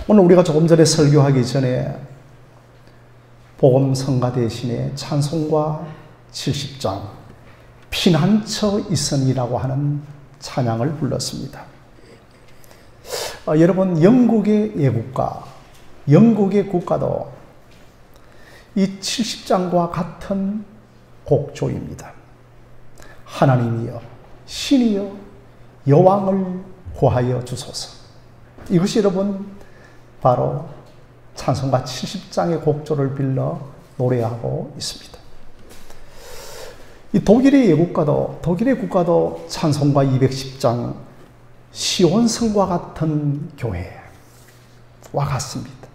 오늘 우리가 조금 전에 설교하기 전에 복음 성가 대신에 찬송가 70장 피난처 있으니라고 하는 찬양을 불렀습니다. 여러분, 영국의 예국가, 영국의 국가도 이 70장과 같은 곡조입니다. 하나님이여, 신이여, 여왕을 구하여 주소서. 이것이 여러분 바로 찬송가 70장의 곡조를 빌려 노래하고 있습니다. 이 독일의 국가도 찬송가 210장 시온성과 같은 교회와 같습니다.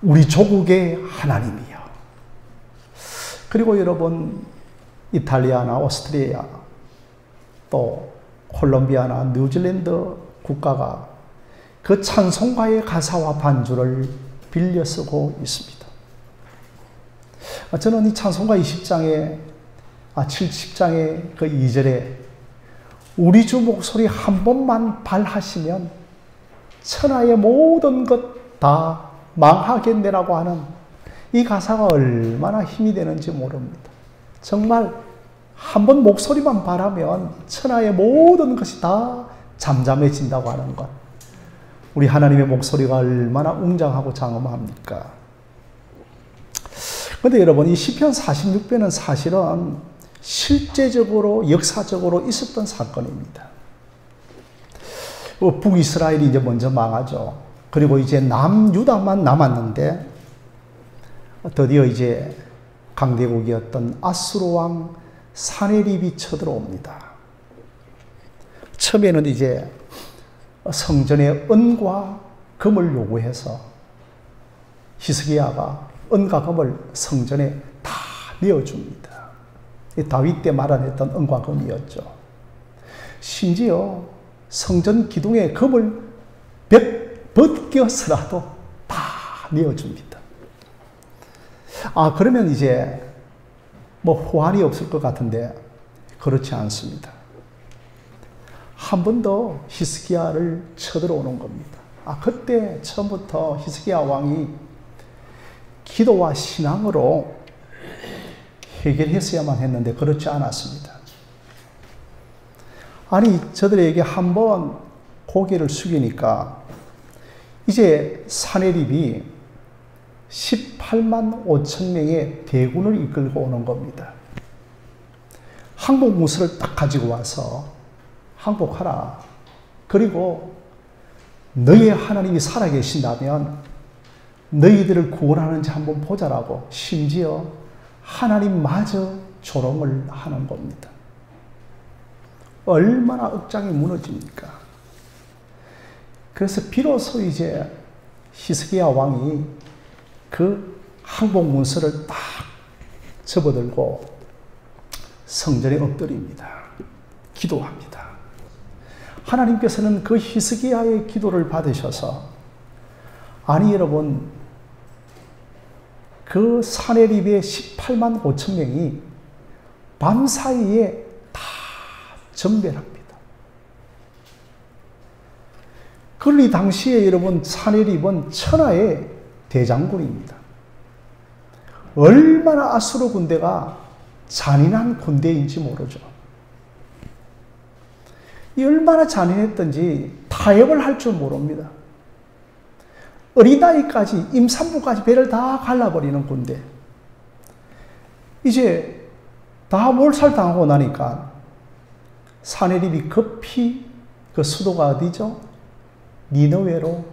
우리 조국의 하나님이여. 그리고 여러분, 이탈리아나 오스트리아, 또 콜롬비아나 뉴질랜드 국가가 그 찬송가의 가사와 반주를 빌려 쓰고 있습니다. 저는 이 찬송가 70장의 그 2절에 우리 주 목소리 한 번만 발하시면 천하의 모든 것 다 망하겠네라고 하는 이 가사가 얼마나 힘이 되는지 모릅니다. 정말 한 번 목소리만 발하면 천하의 모든 것이 다 잠잠해진다고 하는 것. 우리 하나님의 목소리가 얼마나 웅장하고 장엄합니까? 그런데 여러분, 이 시편 46편은 사실은 실제적으로 역사적으로 있었던 사건입니다. 북이스라엘이 이제 먼저 망하죠. 그리고 이제 남유다만 남았는데 드디어 이제 강대국이었던 아수르 왕 사네립이 쳐들어옵니다. 처음에는 이제 성전의 은과 금을 요구해서 히스기야가 은과 금을 성전에 다 내어줍니다. 다윗 때 마련했던 은과 금이었죠. 심지어 성전 기둥에 금을 벗겨서라도 다 내어줍니다. 그러면 이제 호환이 없을 것 같은데 그렇지 않습니다. 한 번 더 히스기야를 쳐들어오는 겁니다. 그때 처음부터 히스기야 왕이 기도와 신앙으로 해결했어야만 했는데 그렇지 않았습니다. 저들에게 한 번 고개를 숙이니까 이제 사네립이 18만 5천 명의 대군을 이끌고 오는 겁니다. 항복무술을 딱 가지고 와서 항복하라. 그리고 너희의 하나님이 살아계신다면 너희들을 구원하는지 한번 보자라고 심지어 하나님마저 조롱을 하는 겁니다. 얼마나 억장이 무너집니까? 그래서 비로소 이제 히스기야 왕이 그 항복문서를 딱 접어들고 성전에 엎드립니다. 기도합니다. 하나님께서는 그 히스기야의 기도를 받으셔서 여러분, 그 사네립의 18만 5천 명이 밤사이에 다 전멸합니다. 그러니 당시에 여러분, 사네립은 천하의 대장군입니다. 얼마나 아수르 군대가 잔인한 군대인지 모르죠. 이 얼마나 잔인했던지 타협을 할 줄 모릅니다. 어린아이까지, 임산부까지 배를 다 갈라버리는 군대. 이제 다 몰살당하고 나니까 사네립이 급히 그 수도가 어디죠? 니느웨로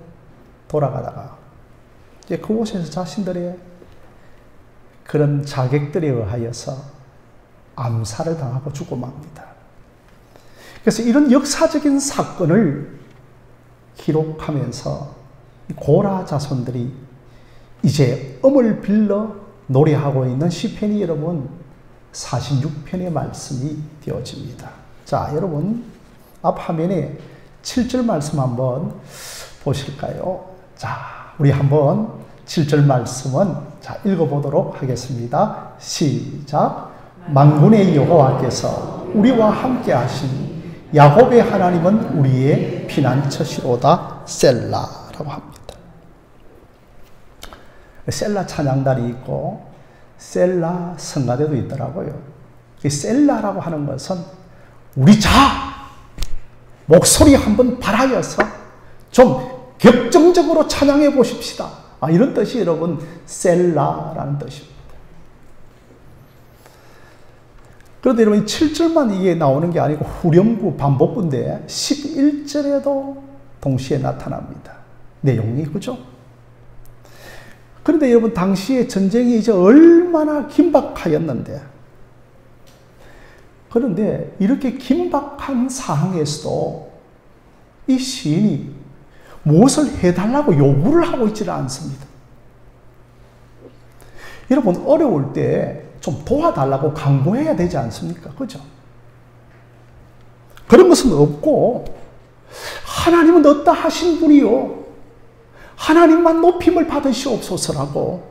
돌아가다가 이제 그곳에서 자신들의 그런 자객들에 의하여서 암살을 당하고 죽고 맙니다. 그래서 이런 역사적인 사건을 기록하면서 고라 자손들이 이제 음을 빌려 노래하고 있는 시편이 여러분 46편의 말씀이 되어집니다. 자, 여러분 앞 화면에 7절 말씀 한번 보실까요? 자, 우리 한번 7절 말씀은 읽어보도록 하겠습니다. 시작. 만군의 여호와께서 우리와 함께 하시니 야곱의 하나님은 우리의 피난처시로다. 셀라라고 합니다. 셀라 찬양단이 있고 셀라 성가대도 있더라고요. 이 셀라라고 하는 것은 우리 목소리 한번 발하여서 좀 격정적으로 찬양해 보십시다. 이런 뜻이 여러분 셀라라는 뜻입니다. 그런데 여러분 7절만 이게 나오는 게 아니고 후렴구 반복구인데 11절에도 동시에 나타납니다. 내용이 그죠? 그런데 여러분 당시에 전쟁이 이제 얼마나 긴박하였는데, 그런데 이렇게 긴박한 상황에서도 이 시인이 무엇을 해달라고 요구를 하고 있지는 않습니다. 여러분 어려울 때 좀 도와달라고 강구해야 되지 않습니까? 그죠? 그런 것은 없고 하나님은 어떠하신 분이요 하나님만 높임을 받으시옵소서라고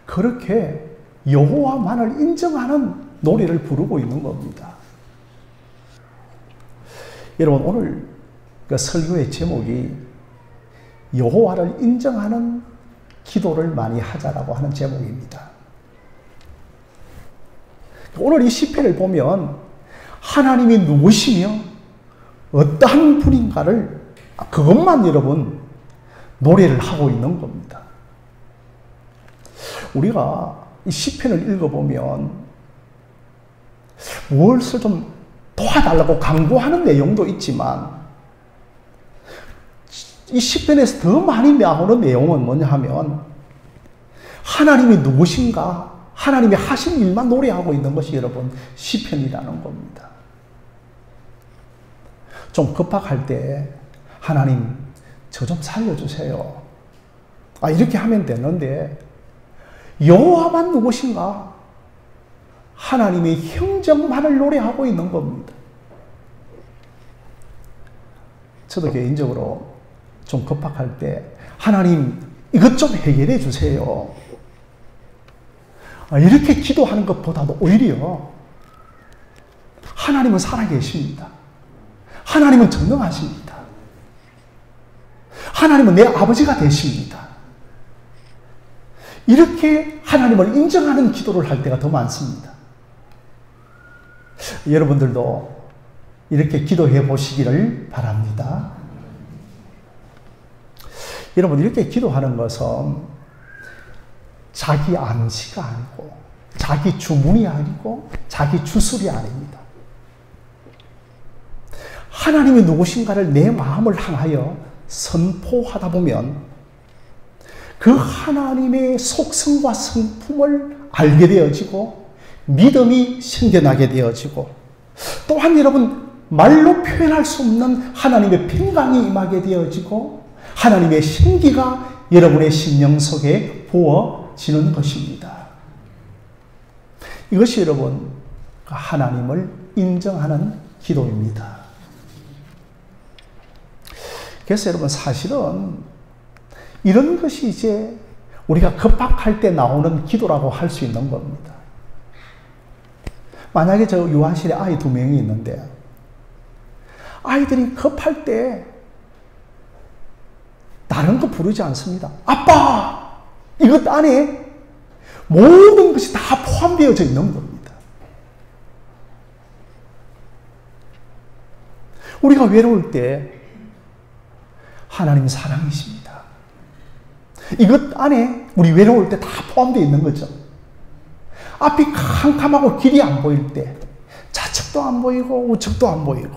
그렇게 여호와만을 인정하는 노래를 부르고 있는 겁니다. 여러분 오늘 그 설교의 제목이 여호와를 인정하는 기도를 많이 하자라고 하는 제목입니다. 오늘 이 시편을 보면 하나님이 누구시며 어떠한 분인가를 그것만 여러분 노래를 하고 있는 겁니다. 우리가 이 시편을 읽어보면 무엇을 좀 도와달라고 강구하는 내용도 있지만 이 시편에서 더 많이 나오는 내용은 뭐냐 하면 하나님이 누구신가 하나님이 하신 일만 노래하고 있는 것이 여러분 시편이라는 겁니다. 좀 급박할 때 하나님 저 좀 살려주세요. 이렇게 하면 되는데 여호와만 누구신가 하나님의 형정만을 노래하고 있는 겁니다. 저도 개인적으로 좀 급박할 때 하나님 이것 좀 해결해 주세요. 이렇게 기도하는 것보다도 오히려 하나님은 살아계십니다. 하나님은 전능하십니다. 하나님은 내 아버지가 되십니다. 이렇게 하나님을 인정하는 기도를 할 때가 더 많습니다. 여러분들도 이렇게 기도해 보시기를 바랍니다. 여러분 이렇게 기도하는 것은 자기 암시가 아니고 자기 주문이 아니고 자기 주술이 아닙니다. 하나님이 누구신가를 내 마음을 향하여 선포하다 보면 그 하나님의 속성과 성품을 알게 되어지고 믿음이 생겨나게 되어지고 또한 여러분 말로 표현할 수 없는 하나님의 평강이 임하게 되어지고 하나님의 생기가 여러분의 심령 속에 부어지는 것입니다. 이것이 여러분 하나님을 인정하는 기도입니다. 그래서 여러분 사실은 이런 것이 이제 우리가 급박할 때 나오는 기도라고 할 수 있는 겁니다. 만약에 저 유아실에 아이 2명이 있는데 아이들이 급할 때 다른 거 부르지 않습니다. 아빠! 이것 안에 모든 것이 다 포함되어져 있는 겁니다. 우리가 외로울 때 하나님 사랑이십니다. 이것 안에 우리 외로울 때 다 포함되어 있는 거죠. 앞이 캄캄하고 길이 안 보일 때 좌측도 안 보이고 우측도 안 보이고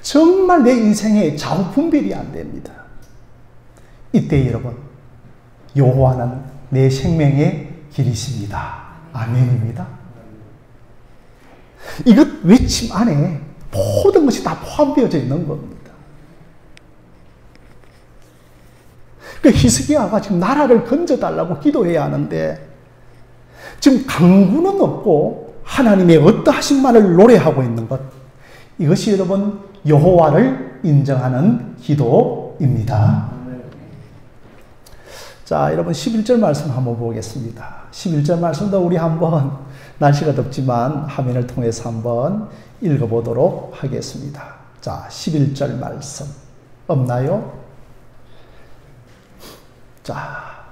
정말 내 인생에 좌우 분별이 안 됩니다. 이때 여러분 여호와는 내 생명의 길이십니다. 아멘입니다. 이것 외침 안에 모든 것이 다 포함되어져 있는 겁니다. 히스기야가 지금 나라를 건져달라고 기도해야 하는데 지금 강구는 없고 하나님의 어떠하신 말을 노래하고 있는 것, 이것이 여러분 여호와를 인정하는 기도입니다. 자, 여러분 11절 말씀 한번 보겠습니다. 11절 말씀도 우리 한번 날씨가 덥지만 화면을 통해서 한번 읽어보도록 하겠습니다. 자, 11절 말씀 없나요? 자,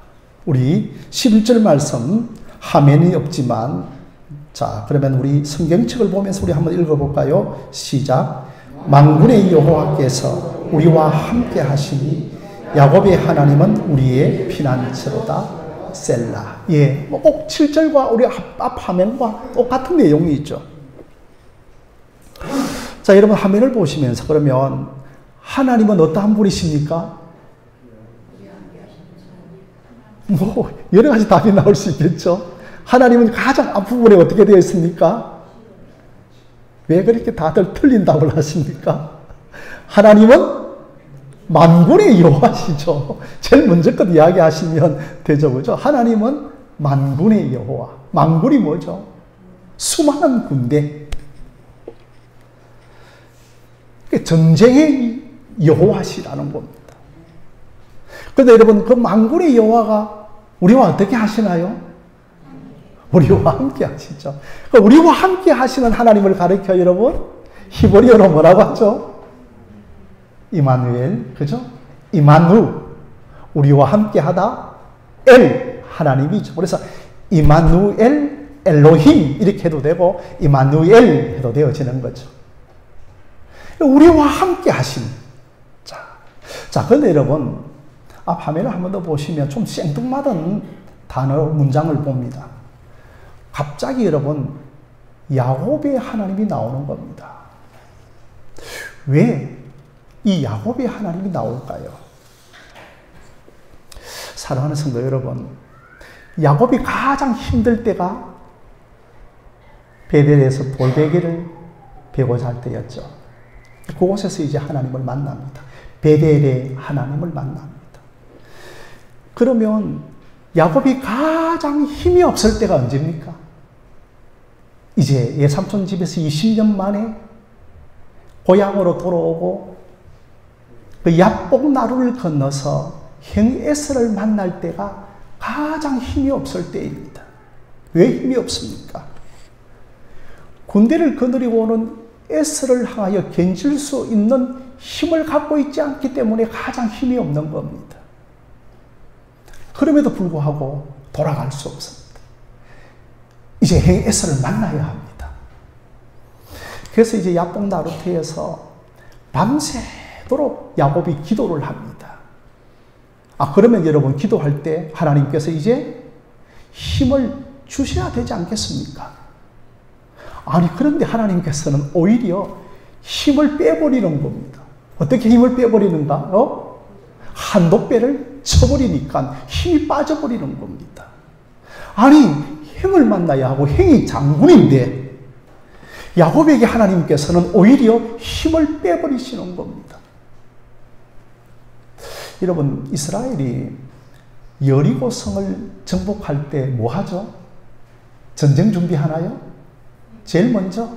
우리 11절 말씀 화면이 없지만, 자, 그러면 우리 성경책을 보면서 우리 한번 읽어볼까요? 시작. 만군의 여호와께서 우리와 함께 하시니 야곱의 하나님은 우리의 피난처로다. 셀라. 예, 꼭 7절과 우리 앞 화면과 똑같은 내용이 있죠. 자, 여러분 화면을 보시면서 그러면 하나님은 어떠한 분이십니까? 뭐 여러 가지 답이 나올 수 있겠죠. 하나님은 가장 앞부분에 어떻게 되어 있습니까? 왜 그렇게 다들 틀린 답을 하십니까? 하나님은 만군의 여호와시죠. 제일 먼저 것 이야기하시면 되죠, 그죠? 하나님은 만군의 여호와. 만군이 뭐죠? 수많은 군대. 전쟁의 여호와시라는 겁니다. 그런데 여러분, 그 만군의 여호와가 우리와 어떻게 하시나요? 우리와 함께 하시죠. 우리와 함께 하시는 하나님을 가리켜 여러분, 히브리어로 뭐라고 하죠? 이마누엘, 그죠? 이마누, 우리와 함께 하다, 엘, 하나님이죠. 그래서 이마누엘, 엘로힘 이렇게 해도 되고 이마누엘 해도 되어지는 거죠. 우리와 함께 하신. 자, 그런데 여러분, 앞 화면을 한 번 더 보시면 좀 생뚱맞은 단어, 문장을 봅니다. 갑자기 여러분, 야곱의 하나님이 나오는 겁니다. 왜 이 야곱의 하나님이 나올까요? 사랑하는 성도 여러분, 야곱이 가장 힘들 때가 베델에서 돌베개를 베고자 할 때였죠. 그곳에서 이제 하나님을 만납니다. 베델의 하나님을 만납니다. 그러면 야곱이 가장 힘이 없을 때가 언제입니까? 이제 예삼촌 집에서 20년 만에 고향으로 돌아오고 그 야복 나루를 건너서 형 에서를 만날 때가 가장 힘이 없을 때입니다. 왜 힘이 없습니까? 군대를 거느리고 오는 에서를 향하여 견질 수 있는 힘을 갖고 있지 않기 때문에 가장 힘이 없는 겁니다. 그럼에도 불구하고 돌아갈 수 없습니다. 이제 형 에서를 만나야 합니다. 그래서 이제 야복 나루터에서 밤새도록 야곱이 기도를 합니다. 그러면 여러분, 기도할 때 하나님께서 이제 힘을 주셔야 되지 않겠습니까? 아니, 그런데 하나님께서는 오히려 힘을 빼버리는 겁니다. 어떻게 힘을 빼버리는가? 한독배를 쳐버리니까 힘이 빠져버리는 겁니다. 아니, 형을 만나야 하고 형이 장군인데 야곱에게 하나님께서는 오히려 힘을 빼버리시는 겁니다. 여러분, 이스라엘이 여리고성을 정복할 때 뭐 하죠? 전쟁 준비하나요? 제일 먼저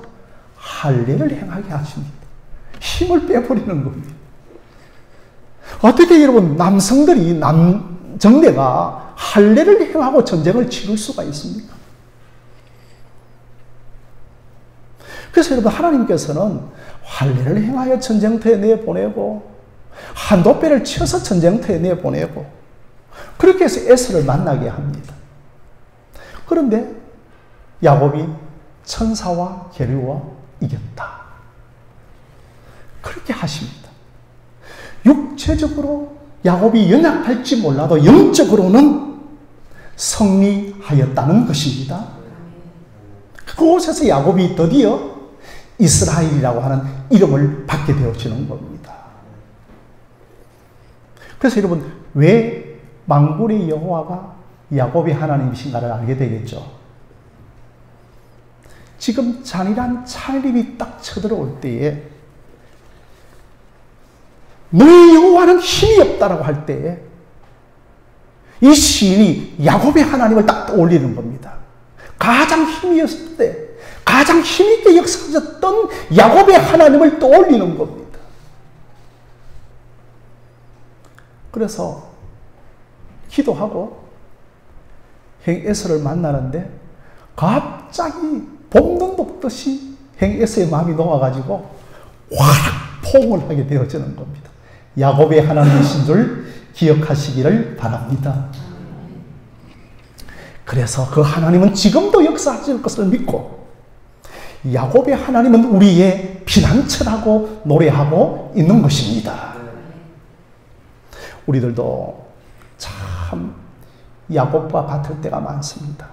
할례를 행하게 하십니다. 힘을 빼버리는 겁니다. 어떻게 여러분, 남성들이, 남정대가 할례를 행하고 전쟁을 치를 수가 있습니까? 그래서 여러분, 하나님께서는 할례를 행하여 전쟁터에 내보내고 한독배를 쳐서 전쟁터에 내보내고 그렇게 해서 에서를 만나게 합니다. 그런데 야곱이 천사와 겨루어 이겼다. 그렇게 하십니다. 육체적으로 야곱이 연약할지 몰라도 영적으로는 승리하였다는 것입니다. 그곳에서 야곱이 드디어 이스라엘이라고 하는 이름을 받게 되어지는 겁니다. 그래서 여러분, 왜 만군의 여호와가 야곱의 하나님이신가를 알게 되겠죠. 지금 잔인한 차림이 딱 쳐들어올 때에 너희 여호와는 힘이 없다라고 할 때에 이 시인이 야곱의 하나님을 딱 떠올리는 겁니다. 가장 힘이 없을 때, 가장 힘있게 역사하셨던 야곱의 하나님을 떠올리는 겁니다. 그래서 기도하고 형 에서를 만나는데 갑자기 본능 돕듯이 형 에서의 마음이 녹아가지고 확 포옹을 하게 되어지는 겁니다. 야곱의 하나님이신 줄 기억하시기를 바랍니다. 그래서 그 하나님은 지금도 역사하실 것을 믿고 야곱의 하나님은 우리의 피난처라고 노래하고 있는 것입니다. 우리들도 참 야곱과 같을 때가 많습니다.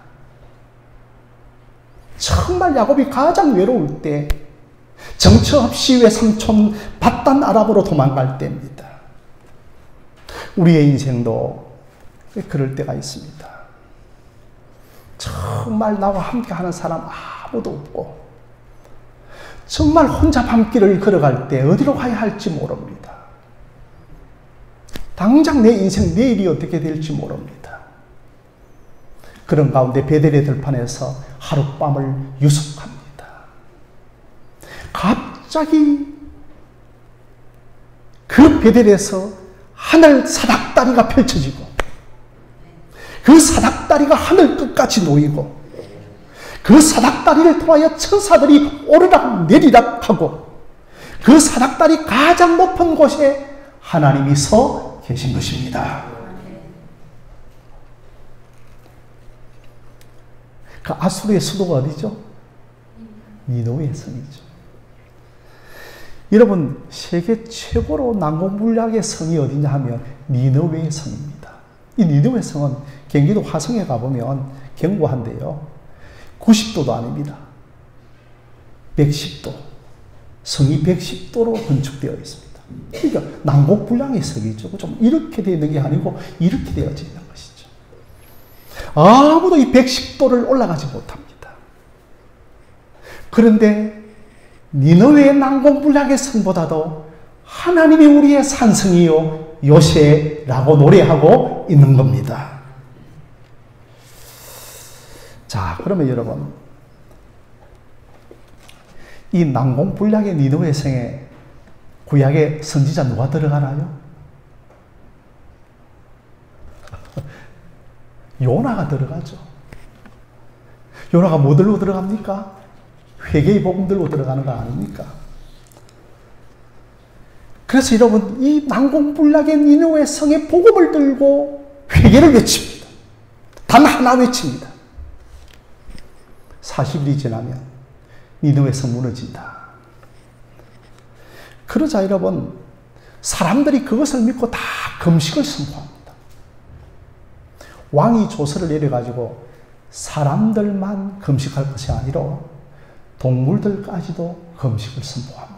정말 야곱이 가장 외로울 때 정처 없이 외삼촌 밧단 아랍으로 도망갈 때입니다. 우리의 인생도 그럴 때가 있습니다. 정말 나와 함께하는 사람 아무도 없고 정말 혼자 밤길을 걸어갈 때 어디로 가야 할지 모릅니다. 당장 내 인생 내일이 어떻게 될지 모릅니다. 그런 가운데 베델의 들판에서 하룻밤을 유숙합니다. 갑자기 그 베델에서 하늘 사닥다리가 펼쳐지고 그 사닥다리가 하늘 끝까지 놓이고 그 사닥다리를 통하여 천사들이 오르락 내리락 하고 그 사닥다리 가장 높은 곳에 하나님이 서 계신 것입니다. 그 아수르의 수도가 어디죠? 니느웨 성이죠. 여러분, 세계 최고로 난공불락의 성이 어디냐 하면 니느웨 성입니다. 이 니느웨 성은 경기도 화성에 가보면 견고한데요. 90도도 아닙니다. 110도. 성이 110도로 건축되어 있습니다. 그러니까 난공불락의 성이죠. 좀 이렇게 되어 있는 게 아니고 이렇게 되어져 있는 것이죠. 아무도 이 110도를 올라가지 못합니다. 그런데 니느웨의 난공불락의 성보다도 하나님이 우리의 산성이요 요새라고 노래하고 있는 겁니다. 자, 그러면 여러분, 이 난공불락의 니느웨 성에 구약의 선지자 누가 들어가나요? 요나가 들어가죠. 요나가 뭐 들고 들어갑니까? 회개의 복음 들고 들어가는 거 아닙니까? 그래서 여러분, 이 난공불락의 니느웨 성의 복음을 들고 회개를 외칩니다. 단 하나 외칩니다. 40일이 지나면 니느웨 성 무너진다. 그러자 여러분, 사람들이 그것을 믿고 다 금식을 선포합니다. 왕이 조서를 내려가지고 사람들만 금식할 것이 아니라 동물들까지도 금식을 선포합니다.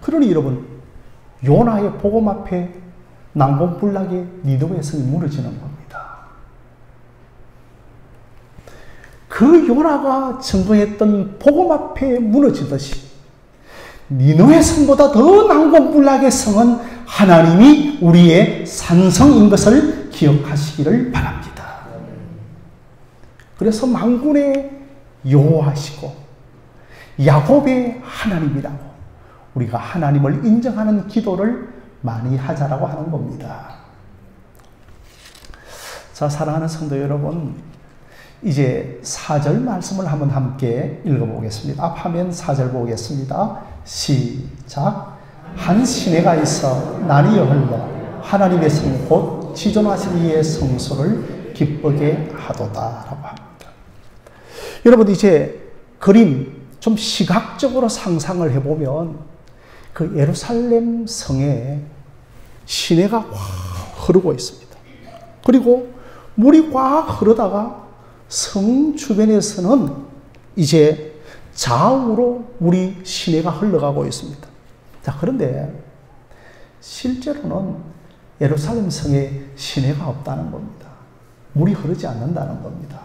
그러니 여러분, 요나의 복음 앞에 난공불락의 니느웨 성이 무너지는 겁니다. 그 요나가 증거했던 복음 앞에 무너지듯이 니느웨 성보다 더 난공불락의 성은 하나님이 우리의 산성인 것을 기억하시기를 바랍니다. 그래서 만군의 여호와시고 야곱의 하나님이라고 우리가 하나님을 인정하는 기도를 많이 하자라고 하는 겁니다. 자, 사랑하는 성도 여러분, 이제 4절 말씀을 한번 함께 읽어보겠습니다. 앞 화면 4절 보겠습니다. 시작. 한 시내가 있어 나뉘어 흘러 하나님의 성 곧 지존하신 이의 성소를 기쁘게 하도다 라고 합니다. 여러분, 이제 그림 좀 시각적으로 상상을 해보면 그 예루살렘 성에 시내가 확 흐르고 있습니다. 그리고 물이 확 흐르다가 성 주변에서는 이제 좌우로 물이 시내가 흘러가고 있습니다. 자, 그런데 실제로는 예루살렘 성에 시내가 없다는 겁니다. 물이 흐르지 않는다는 겁니다.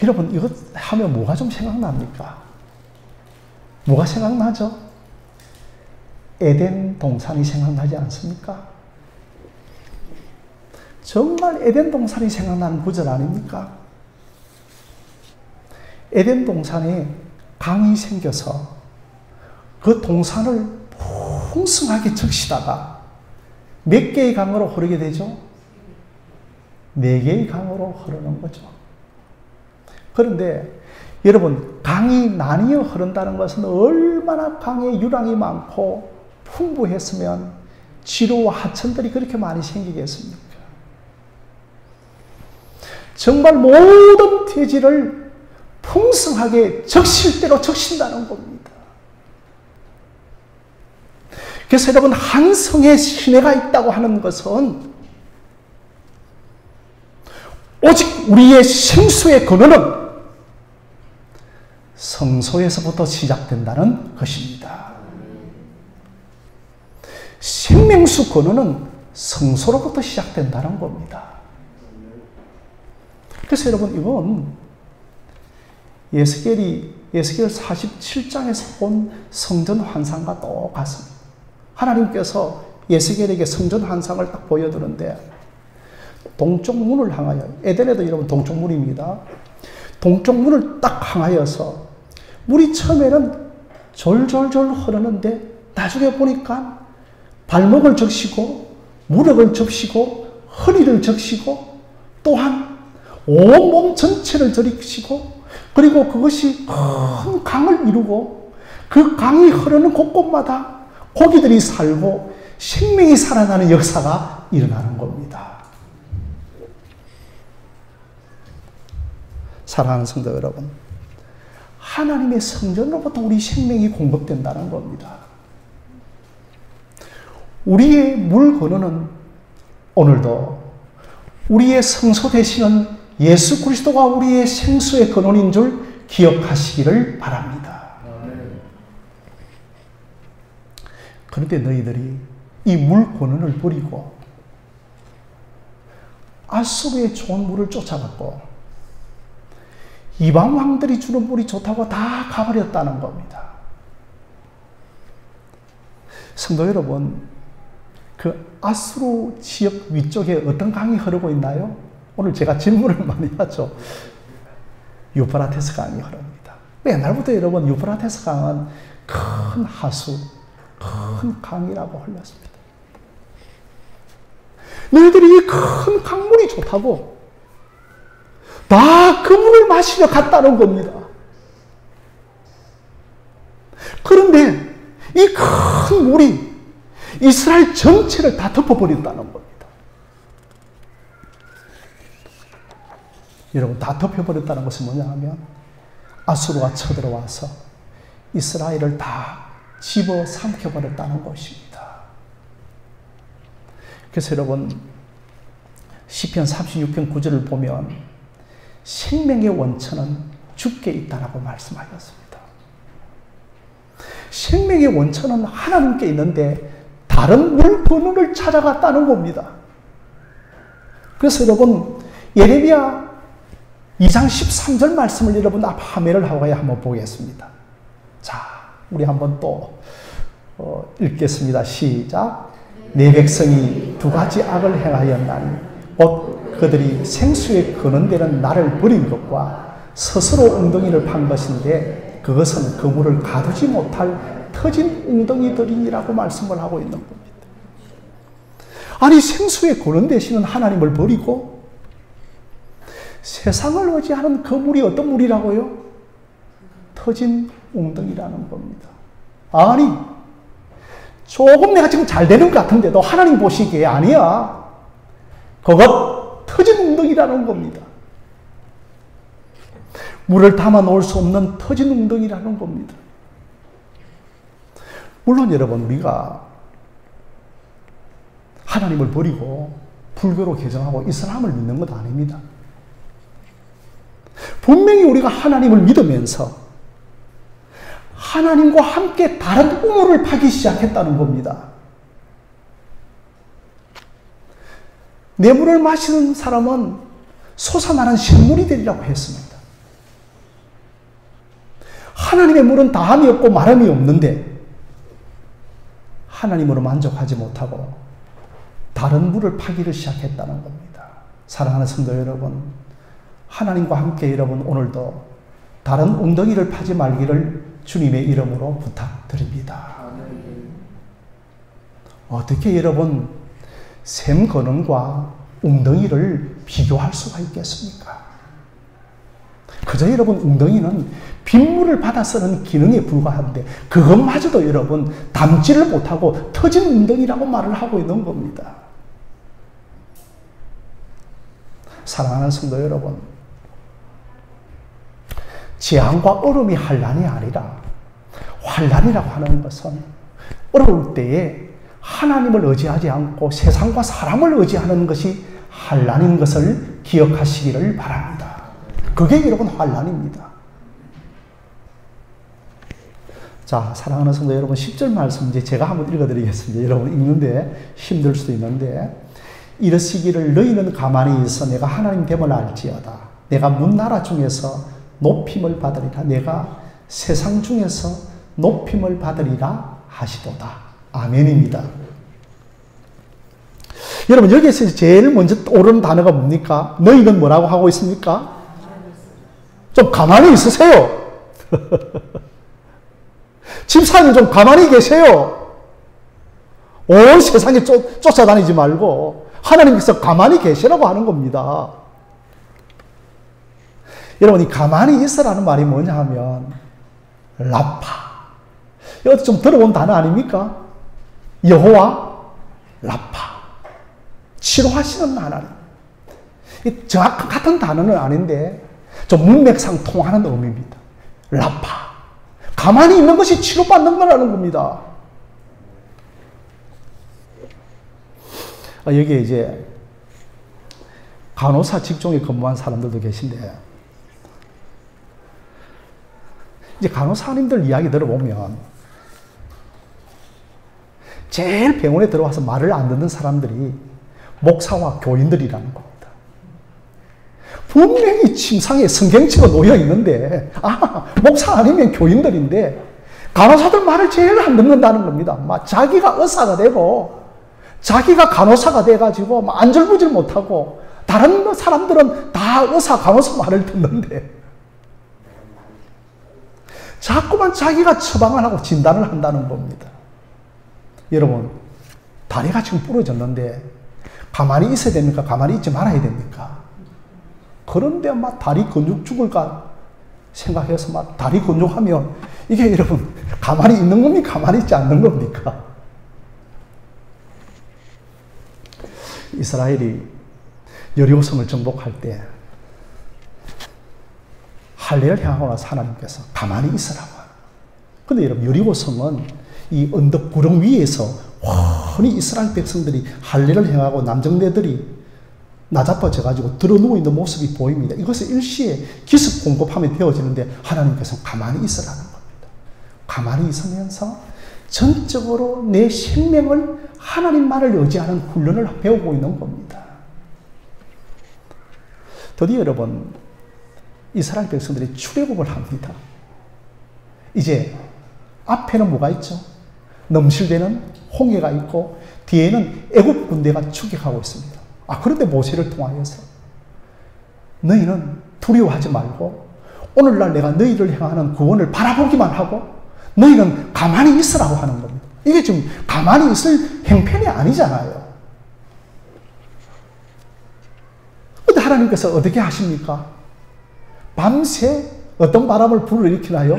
여러분, 이것 하면 뭐가 좀 생각납니까? 뭐가 생각나죠? 에덴 동산이 생각나지 않습니까? 정말 에덴 동산이 생각나는 구절 아닙니까? 에덴 동산에 강이 생겨서 그 동산을 풍성하게 적시다가 몇 개의 강으로 흐르게 되죠? 4개의 강으로 흐르는 거죠. 그런데 여러분, 강이 나뉘어 흐른다는 것은 얼마나 강의 유량이 많고 풍부했으면 지루와 하천들이 그렇게 많이 생기겠습니까? 정말 모든 대지를 풍성하게 적실대로 적신다는 겁니다. 그래서 여러분, 한 성에 시내가 있다고 하는 것은 오직 우리의 생수의 근원은 성소에서부터 시작된다는 것입니다. 생명수 근원은 성소로부터 시작된다는 겁니다. 그래서 여러분, 이건 예스겔 47장에서 본 성전 환상과 똑같습니다. 하나님께서 예스겔에게 성전 환상을 딱 보여드는데, 동쪽 문을 향하여, 에덴에도 여러분 동쪽 문입니다. 동쪽 문을 딱 향하여서 물이 처음에는 졸졸졸 흐르는데 나중에 보니까 발목을 적시고 무릎을 적시고 허리를 적시고 또한 온몸 전체를 적시고, 그리고 그것이 큰 강을 이루고 그 강이 흐르는 곳곳마다 고기들이 살고 생명이 살아나는 역사가 일어나는 겁니다. 사랑하는 성도 여러분, 하나님의 성전으로부터 우리 생명이 공급된다는 겁니다. 우리의 물 근원은 오늘도 우리의 성소 되시는 예수 그리스도가 우리의 생수의 근원인 줄 기억하시기를 바랍니다. 그런데 너희들이 이 물 근원을 버리고 아수르의 좋은 물을 쫓아갔고 이방 왕들이 주는 물이 좋다고 다 가버렸다는 겁니다. 성도 여러분, 그 아수르 지역 위쪽에 어떤 강이 흐르고 있나요? 오늘 제가 질문을 많이 하죠. 유프라테스 강이 흐릅니다. 옛날부터 여러분, 유프라테스 강은 큰 하수, 큰 강이라고 흘렀습니다. 너희들이 이 큰 강물이 좋다고 다 그 물을 마시러 갔다는 겁니다. 그런데 이 큰 물이 이스라엘 전체를 다 덮어버린다는 겁니다. 여러분, 다 덮여버렸다는 것은 뭐냐 하면 아수르가 쳐들어와서 이스라엘을 다 집어삼켜버렸다는 것입니다. 그래서 여러분, 시편 36편 9절을 보면 생명의 원천은 주께 있다라고 말씀하셨습니다. 생명의 원천은 하나님께 있는데 다른 물 근원을 찾아갔다는 겁니다. 그래서 여러분, 예레미야 2장 13절 말씀을 여러분 화면을 하고 한번 보겠습니다. 자, 우리 한번 또 읽겠습니다. 시작. 내 백성이 두 가지 악을 행하였나니 곧 그들이 생수의 근원되는 나를 버린 것과 스스로 웅덩이를 판 것인데 그것은 그 물을 가두지 못할 터진 웅덩이들이라고 말씀을 하고 있는 겁니다. 아니, 생수의 근원 되시는 하나님을 버리고 세상을 의지하는 그 물이 어떤 물이라고요? 터진 웅덩이라는 겁니다. 아니, 조금 내가 지금 잘 되는 것 같은데도 하나님 보시기에 아니야. 그것 터진 웅덩이라는 겁니다. 물을 담아 놓을 수 없는 터진 웅덩이라는 겁니다. 물론 여러분, 우리가 하나님을 버리고 불교로 개정하고 이슬람을 믿는 것 아닙니다. 분명히 우리가 하나님을 믿으면서 하나님과 함께 다른 우물을 파기 시작했다는 겁니다. 내 물을 마시는 사람은 솟아나는 신물이 되리라고 했습니다. 하나님의 물은 다함이 없고 마름이 없는데 하나님으로 만족하지 못하고 다른 물을 파기를 시작했다는 겁니다. 사랑하는 성도 여러분, 하나님과 함께 여러분 오늘도 다른 웅덩이를 파지 말기를 주님의 이름으로 부탁드립니다. 어떻게 여러분 샘 근원과 웅덩이를 비교할 수가 있겠습니까? 그저 여러분, 웅덩이는 빗물을 받아 쓰는 기능에 불과한데 그것마저도 여러분 담지를 못하고 터진 웅덩이라고 말을 하고 있는 겁니다. 사랑하는 성도 여러분, 재앙과 얼음이 환난이 아니라, 환난이라고 하는 것은 어려울 때에 하나님을 의지하지 않고 세상과 사람을 의지하는 것이 환난인 것을 기억하시기를 바랍니다. 그게 여러분 환난입니다. 자, 사랑하는 성도 여러분, 10절 말씀 이제 제가 한번 읽어드리겠습니다. 여러분 읽는데 힘들 수도 있는데, 이르시기를 너희는 가만히 있어 내가 하나님 됨을 알지어다. 내가 문나라 중에서 높임을 받으리라. 내가 세상 중에서 높임을 받으리라 하시도다. 아멘입니다. 여러분 여기에서 제일 먼저 오르는 단어가 뭡니까? 너희는 뭐라고 하고 있습니까? 좀 가만히 있으세요. 집사님 좀 가만히 계세요. 온 세상에 쫓아다니지 말고 하나님께서 가만히 계시라고 하는 겁니다. 여러분, 이 가만히 있으라는 말이 뭐냐 하면 라파. 이것도 좀 들어본 단어 아닙니까? 여호와 라파. 치료하시는 하나님. 정확한 같은 단어는 아닌데 좀 문맥상 통하는 의미입니다. 라파. 가만히 있는 것이 치료받는 거라는 겁니다. 여기에 이제 간호사 직종에 근무한 사람들도 계신데, 이제 간호사님들 이야기 들어보면 제일 병원에 들어와서 말을 안 듣는 사람들이 목사와 교인들이라는 겁니다. 분명히 침상에 성경책가 놓여 있는데, 목사 아니면 교인들인데 간호사들 말을 제일 안 듣는다는 겁니다. 자기가 의사가 되고 자기가 간호사가 돼가지고 안절부절 못하고 다른 사람들은 다 의사, 간호사 말을 듣는데 자꾸만 자기가 처방을 하고 진단을 한다는 겁니다. 여러분, 다리가 지금 부러졌는데 가만히 있어야 됩니까? 가만히 있지 말아야 됩니까? 그런데 막 다리 근육 죽을까 생각해서 막 다리 근육하면 이게 여러분 가만히 있는 겁니까? 가만히 있지 않는 겁니까? 이스라엘이 여리고성을 정복할 때 할례를 향하고 나서 하나님께서 가만히 있으라고 하는. 근데 여러분, 여리고성은 이 언덕 구렁 위에서 훤히 이스라엘 백성들이 할례를 행하고 남정네들이 나자빠져가지고 들어 누워있는 모습이 보입니다. 이것을 일시에 기습 공급하면 되어지는데 하나님께서 가만히 있으라는 겁니다. 가만히 있으면서 전적으로 내 생명을 하나님만을 의지하는 훈련을 배우고 있는 겁니다. 드디어 여러분, 이스라엘 백성들이 출애굽을 합니다. 이제 앞에는 뭐가 있죠? 넘실대는 홍해가 있고 뒤에는 애굽 군대가 추격하고 있습니다. 그런데 모세를 통하여서 너희는 두려워하지 말고 오늘날 내가 너희를 향하는 구원을 바라보기만 하고 너희는 가만히 있으라고 하는 겁니다. 이게 지금 가만히 있을 형편이 아니잖아요. 근데 하나님께서 어떻게 하십니까? 밤새 어떤 바람을 불러일으키나요?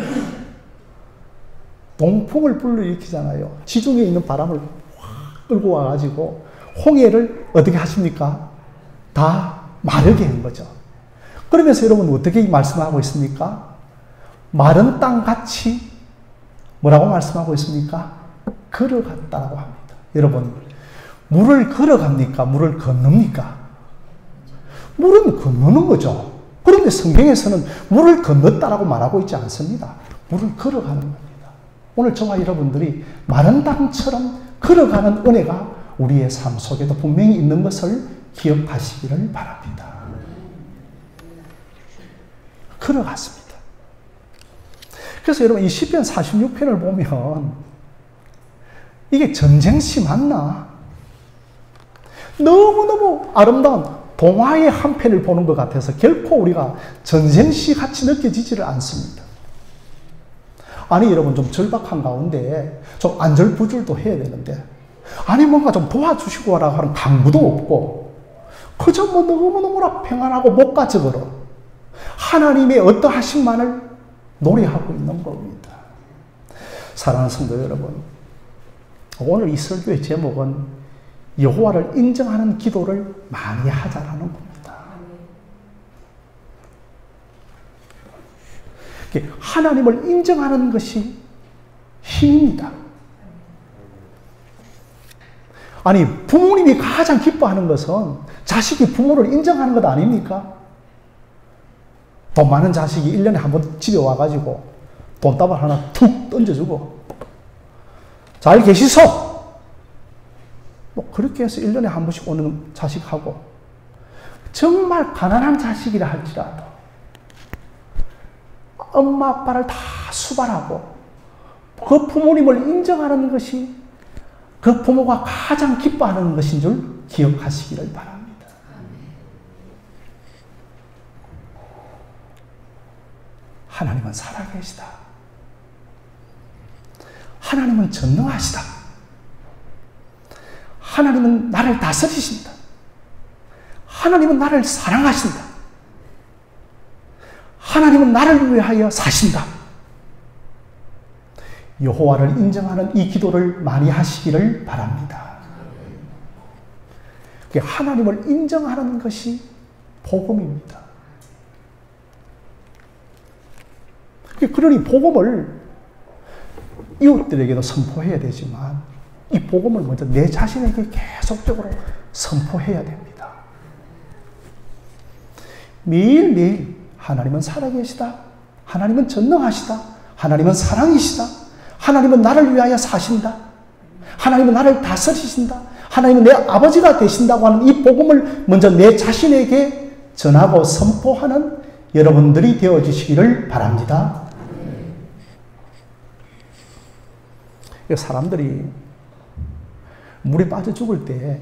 동풍을 불러일으키잖아요. 지중해에 있는 바람을 확 끌고 와가지고 홍해를 어떻게 하십니까? 다 마르게 한 거죠. 그러면서 여러분 어떻게 말씀하고 있습니까? 마른 땅같이 뭐라고 말씀하고 있습니까? 걸어갔다라고 합니다. 여러분, 물을 걸어갑니까? 물을 건넙니까? 물은 건너는 거죠. 그런데 성경에서는 물을 건넜다라고 말하고 있지 않습니다. 물을 걸어가는 겁니다. 오늘 저와 여러분들이 마른 땅처럼 걸어가는 은혜가 우리의 삶 속에도 분명히 있는 것을 기억하시기를 바랍니다. 걸어갔습니다. 그래서 여러분, 이 시편 46편을 보면 이게 전쟁시 맞나? 너무너무 아름다운 동화의 한 편을 보는 것 같아서 결코 우리가 전쟁시 같이 느껴지지를 않습니다. 아니 여러분, 좀 절박한 가운데 좀 안절부절도 해야 되는데, 아니 뭔가 좀 도와주시고 하라고 하는 강구도 없고 그저 뭐 너무너무나 평안하고 목가적으로 하나님의 어떠하심만을 노래하고 있는 겁니다. 사랑하는 성도 여러분, 오늘 이 설교의 제목은 여호와를 인정하는 기도를 많이 하자라는 겁니다. 하나님을 인정하는 것이 힘입니다. 아니, 부모님이 가장 기뻐하는 것은 자식이 부모를 인정하는 것 아닙니까? 돈 많은 자식이 1년에 한 번 집에 와가지고 돈다발 하나 툭 던져주고, 잘 계시소! 뭐 그렇게 해서 1년에 한 번씩 오는 자식하고, 정말 가난한 자식이라 할지라도 엄마 아빠를 다 수발하고 그 부모님을 인정하는 것이 그 부모가 가장 기뻐하는 것인 줄 기억하시기를 바랍니다. 하나님은 살아계시다. 하나님은 전능하시다. 하나님은 나를 다스리신다. 하나님은 나를 사랑하신다. 하나님은 나를 위하여 사신다. 여호와를 인정하는 이 기도를 많이 하시기를 바랍니다. 하나님을 인정하는 것이 복음입니다. 그러니 복음을 이웃들에게도 선포해야 되지만 이 복음을 먼저 내 자신에게 계속적으로 선포해야 됩니다. 매일매일 하나님은 살아계시다. 하나님은 전능하시다. 하나님은 사랑이시다. 하나님은 나를 위하여 사신다. 하나님은 나를 다스리신다. 하나님은 내 아버지가 되신다고 하는 이 복음을 먼저 내 자신에게 전하고 선포하는 여러분들이 되어주시기를 바랍니다. 사람들이 물에 빠져 죽을 때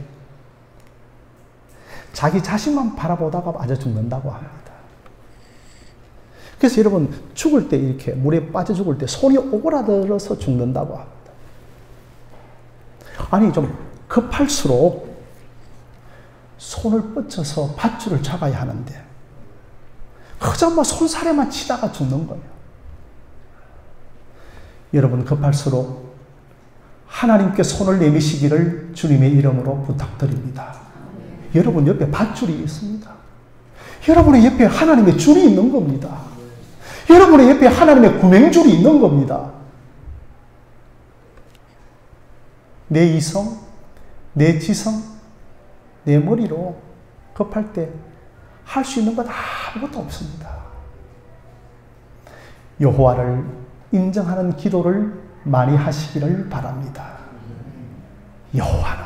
자기 자신만 바라보다가 빠져 죽는다고 합니다. 그래서 여러분, 죽을 때 이렇게 물에 빠져 죽을 때 손이 오그라들어서 죽는다고 합니다. 아니, 좀 급할수록 손을 뻗쳐서 밧줄을 잡아야 하는데 그저 뭐 손사래만 치다가 죽는 거예요. 여러분, 급할수록 하나님께 손을 내미시기를 주님의 이름으로 부탁드립니다. 여러분 옆에 밧줄이 있습니다. 여러분의 옆에 하나님의 줄이 있는 겁니다. 여러분의 옆에 하나님의 구명줄이 있는 겁니다. 내 이성, 내 지성, 내 머리로 급할 때 할 수 있는 것 아무것도 없습니다. 여호와를 인정하는 기도를 많이 하시기를 바랍니다. 여호와는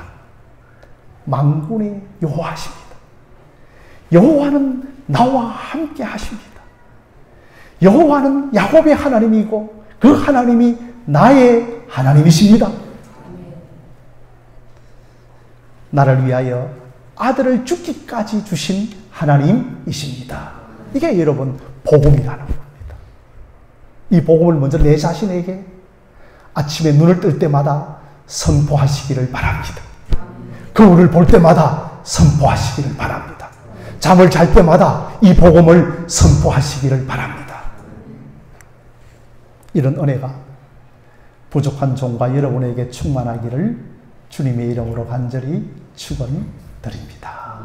만군의 여호와십니다. 여호와는 나와 함께 하십니다. 여호와는 야곱의 하나님이고 그 하나님이 나의 하나님이십니다. 나를 위하여 아들을 죽기까지 주신 하나님이십니다. 이게 여러분 복음이라는 겁니다. 이 복음을 먼저 내 자신에게 아침에 눈을 뜰 때마다 선포하시기를 바랍니다. 거울을 볼 때마다 선포하시기를 바랍니다. 잠을 잘 때마다 이 복음을 선포하시기를 바랍니다. 이런 은혜가 부족한 종과 여러분에게 충만하기를 주님의 이름으로 간절히 축원드립니다.